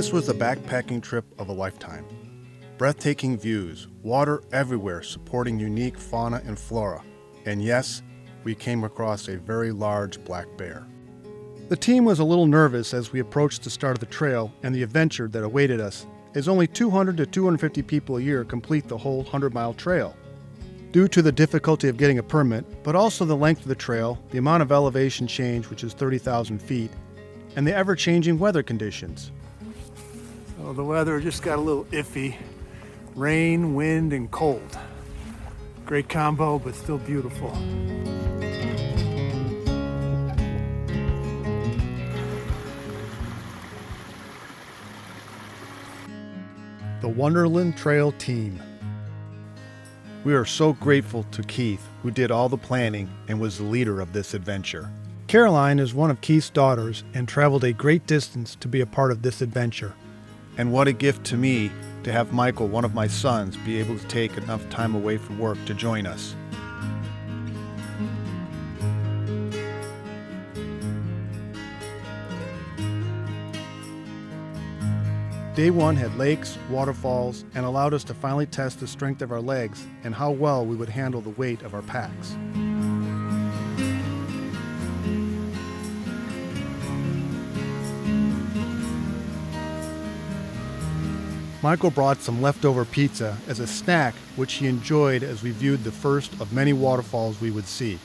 This was a backpacking trip of a lifetime. Breathtaking views, water everywhere supporting unique fauna and flora, and yes, we came across a very large black bear. The team was a little nervous as we approached the start of the trail and the adventure that awaited us, as only 200 to 250 people a year complete the whole 100-mile trail. Due to the difficulty of getting a permit, but also the length of the trail, the amount of elevation change, which is 30,000 feet, and the ever-changing weather conditions. So the weather just got a little iffy. Rain, wind, and cold. Great combo, but still beautiful. The Wonderland Trail team. We are so grateful to Keith, who did all the planning and was the leader of this adventure. Caroline is one of Keith's daughters and traveled a great distance to be a part of this adventure. And what a gift to me to have Michael, one of my sons, be able to take enough time away from work to join us. Day one had lakes, waterfalls, and allowed us to finally test the strength of our legs and how well we would handle the weight of our packs. Michael brought some leftover pizza as a snack, which he enjoyed as we viewed the first of many waterfalls we would see.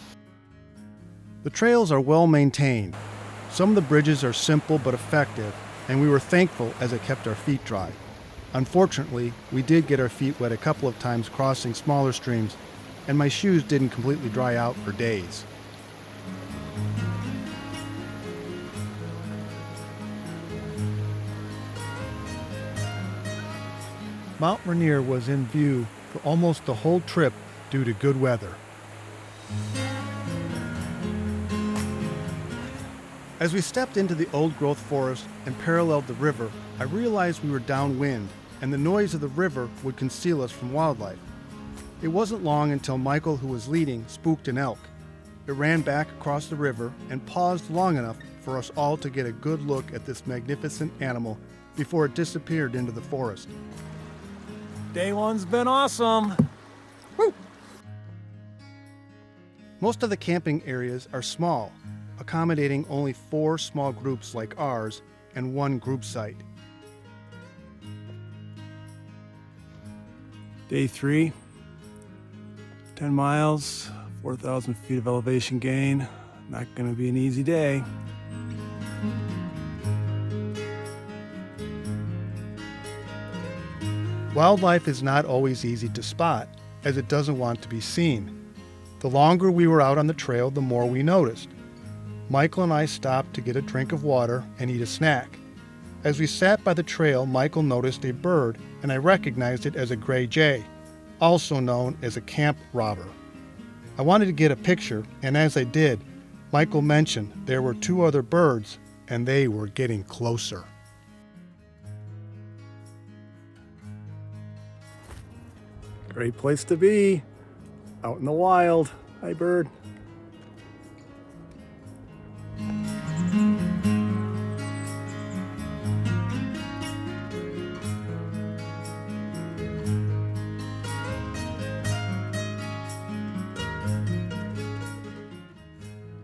The trails are well maintained. Some of the bridges are simple but effective, and we were thankful as it kept our feet dry. Unfortunately, we did get our feet wet a couple of times crossing smaller streams, and my shoes didn't completely dry out for days. Mount Rainier was in view for almost the whole trip due to good weather. As we stepped into the old-growth forest and paralleled the river, I realized we were downwind, and the noise of the river would conceal us from wildlife. It wasn't long until Michael, who was leading, spooked an elk. It ran back across the river and paused long enough for us all to get a good look at this magnificent animal before it disappeared into the forest. Day one's been awesome. Woo! Most of the camping areas are small, accommodating only 4 small groups like ours and 1 group site. Day 3, 10 miles, 4,000 feet of elevation gain. Not gonna be an easy day. Wildlife is not always easy to spot, as it doesn't want to be seen. The longer we were out on the trail, the more we noticed. Michael and I stopped to get a drink of water and eat a snack. As we sat by the trail, Michael noticed a bird, and I recognized it as a gray jay, also known as a camp robber. I wanted to get a picture, and as I did, Michael mentioned there were 2 other birds, and they were getting closer. Great place to be, out in the wild. Hi, bird.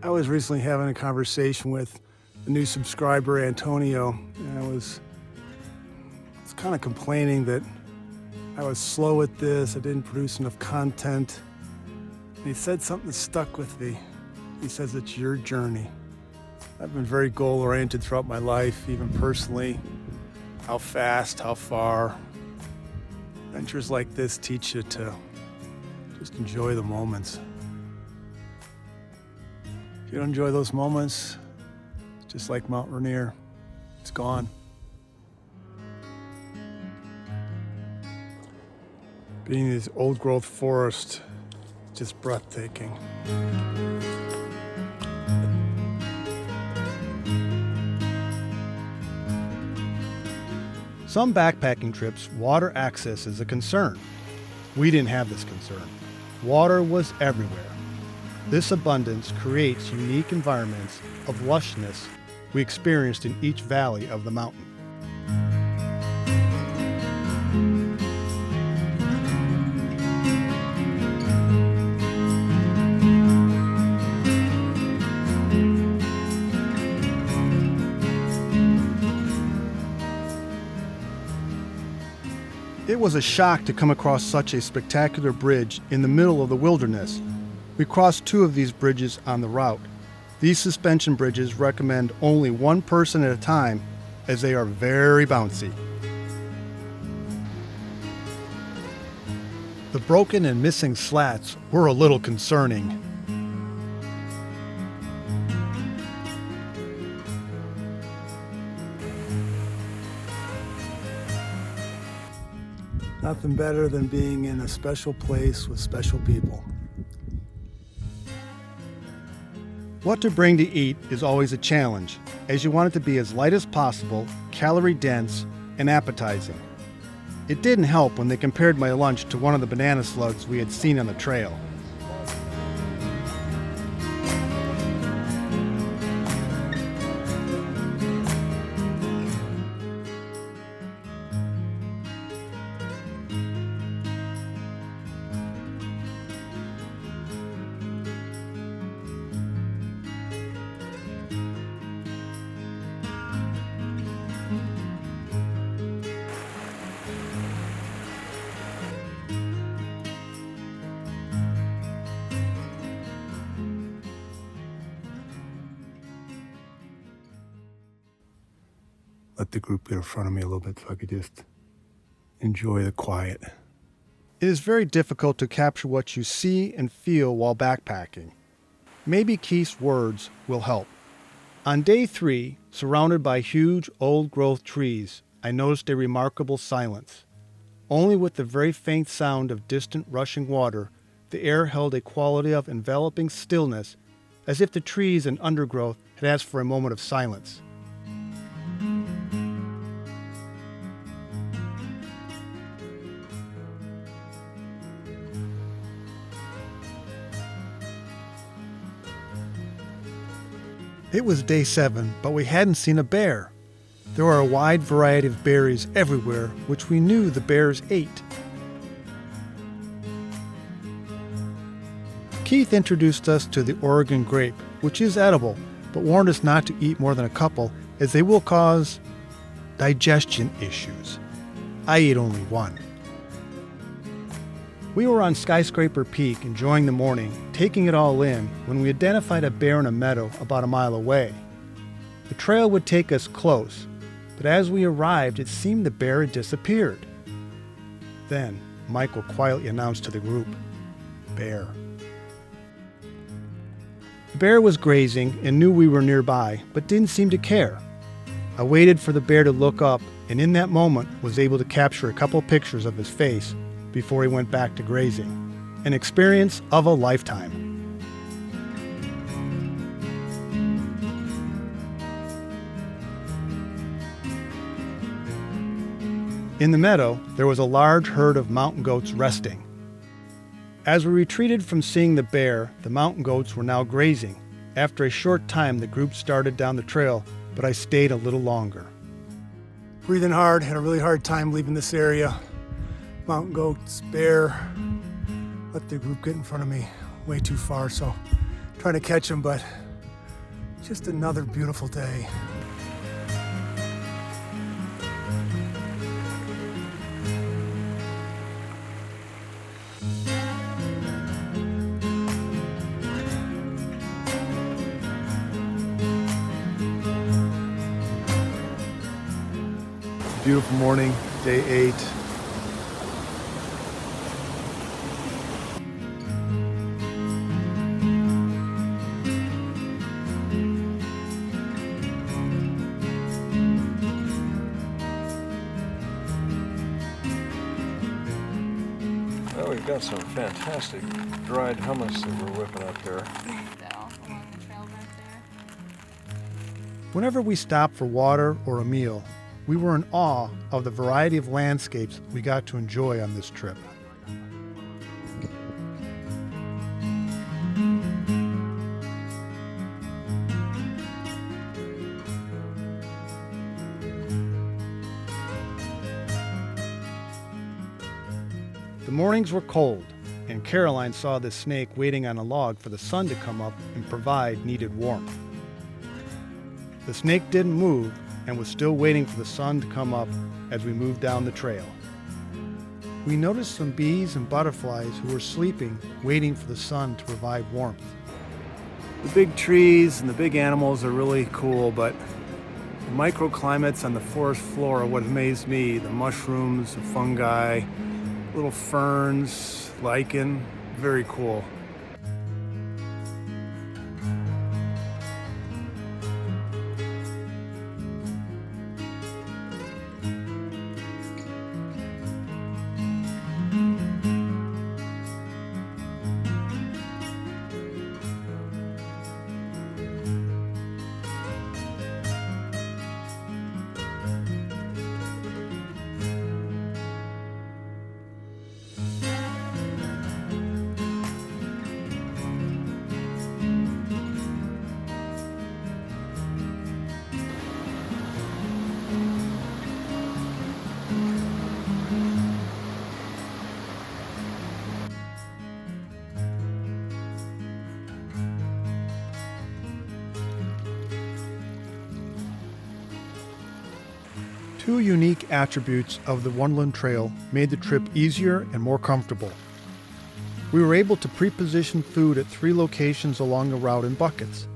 I was recently having a conversation with a new subscriber, Antonio, and I was kind of complaining that I was slow at this, I didn't produce enough content. And he said something that stuck with me. He says, it's your journey. I've been very goal-oriented throughout my life, even personally. How fast, how far. Adventures like this teach you to just enjoy the moments. If you don't enjoy those moments, it's just like Mount Rainier, it's gone. Being in this old-growth forest, just breathtaking. Some backpacking trips, water access is a concern. We didn't have this concern. Water was everywhere. This abundance creates unique environments of lushness we experienced in each valley of the mountain. It was a shock to come across such a spectacular bridge in the middle of the wilderness. We crossed 2 of these bridges on the route. These suspension bridges recommend only 1 person at a time as they are very bouncy. The broken and missing slats were a little concerning. Nothing better than being in a special place with special people. What to bring to eat is always a challenge, as you want it to be as light as possible, calorie dense, and appetizing. It didn't help when they compared my lunch to one of the banana slugs we had seen on the trail. Let the group get in front of me a little bit so I could just enjoy the quiet. It is very difficult to capture what you see and feel while backpacking. Maybe Keith's words will help. On day 3, surrounded by huge old-growth trees, I noticed a remarkable silence. Only with the very faint sound of distant rushing water, the air held a quality of enveloping stillness, as if the trees and undergrowth had asked for a moment of silence. It was day 7, but we hadn't seen a bear. There were a wide variety of berries everywhere, which we knew the bears ate. Keith introduced us to the Oregon grape, which is edible, but warned us not to eat more than a couple, as they will cause digestion issues. I ate only 1. We were on Skyscraper Peak enjoying the morning, taking it all in, when we identified a bear in a meadow about a mile away. The trail would take us close, but as we arrived, it seemed the bear had disappeared. Then, Michael quietly announced to the group, "Bear." The bear was grazing and knew we were nearby, but didn't seem to care. I waited for the bear to look up, and in that moment was able to capture a couple pictures of his face before he went back to grazing. An experience of a lifetime. In the meadow, there was a large herd of mountain goats resting. As we retreated from seeing the bear, the mountain goats were now grazing. After a short time, the group started down the trail, but I stayed a little longer. Breathing hard, had a really hard time leaving this area. Mountain goats, bear, let the group get in front of me way too far, so trying to catch them, but just another beautiful day. Beautiful morning, day 8. Well, we've got some fantastic dried hummus that we're whipping up here. Along the trail right there. Whenever we stopped for water or a meal, we were in awe of the variety of landscapes we got to enjoy on this trip. The mornings were cold, and Caroline saw the snake waiting on a log for the sun to come up and provide needed warmth. The snake didn't move and was still waiting for the sun to come up as we moved down the trail. we noticed some bees and butterflies who were sleeping, waiting for the sun to provide warmth. The big trees and the big animals are really cool, but the microclimates on the forest floor are what amazed me. The mushrooms, the fungi, little ferns, lichen, very cool. Two unique attributes of the Wonderland Trail made the trip easier and more comfortable. We were able to pre-position food at 3 locations along the route in buckets.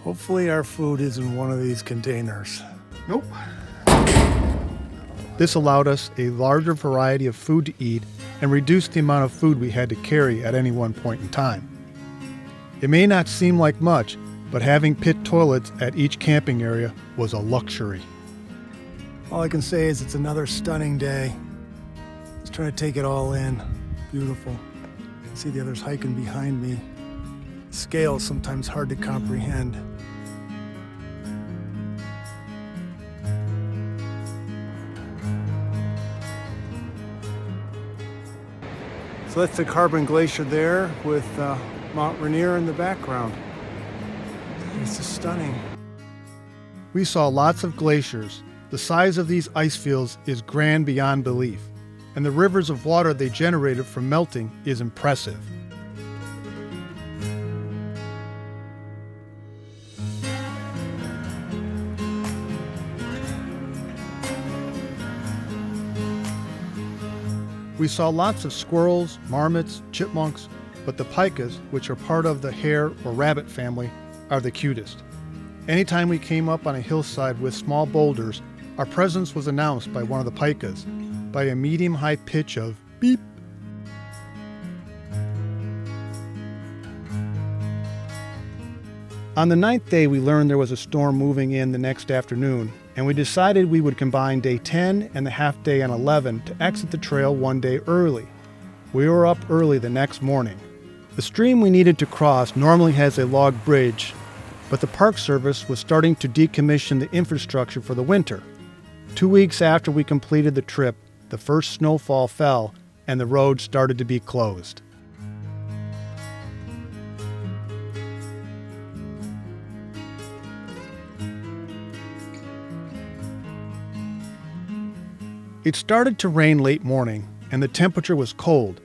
Hopefully our food is in one of these containers. Nope. This allowed us a larger variety of food to eat and reduced the amount of food we had to carry at any one point in time. It may not seem like much, but having pit toilets at each camping area was a luxury. All I can say is it's another stunning day. Just trying to take it all in. Beautiful. See the others hiking behind me. Scale is sometimes hard to comprehend. So that's the Carbon Glacier there with Mount Rainier in the background. It's just stunning. We saw lots of glaciers. The size of these ice fields is grand beyond belief, and the rivers of water they generated from melting is impressive. We saw lots of squirrels, marmots, chipmunks, but the pikas, which are part of the hare or rabbit family, are the cutest. Anytime we came up on a hillside with small boulders, our presence was announced by one of the pikas, by a medium-high pitch of beep. On the 9th day, we learned there was a storm moving in the next afternoon, and we decided we would combine day 10 and the half day on 11 to exit the trail one day early. We were up early the next morning. The stream we needed to cross normally has a log bridge, but the Park Service was starting to decommission the infrastructure for the winter. 2 weeks after we completed the trip, the first snowfall fell and the road started to be closed. It started to rain late morning and the temperature was cold,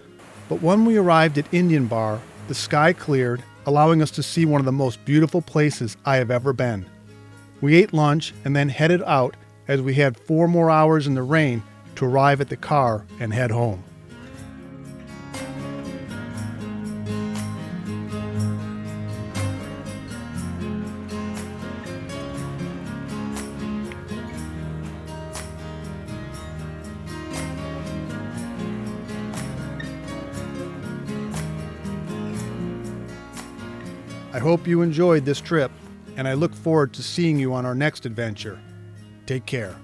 but when we arrived at Indian Bar, the sky cleared, allowing us to see one of the most beautiful places I have ever been. We ate lunch and then headed out as we had 4 more hours in the rain to arrive at the car and head home. I hope you enjoyed this trip, and I look forward to seeing you on our next adventure. Take care.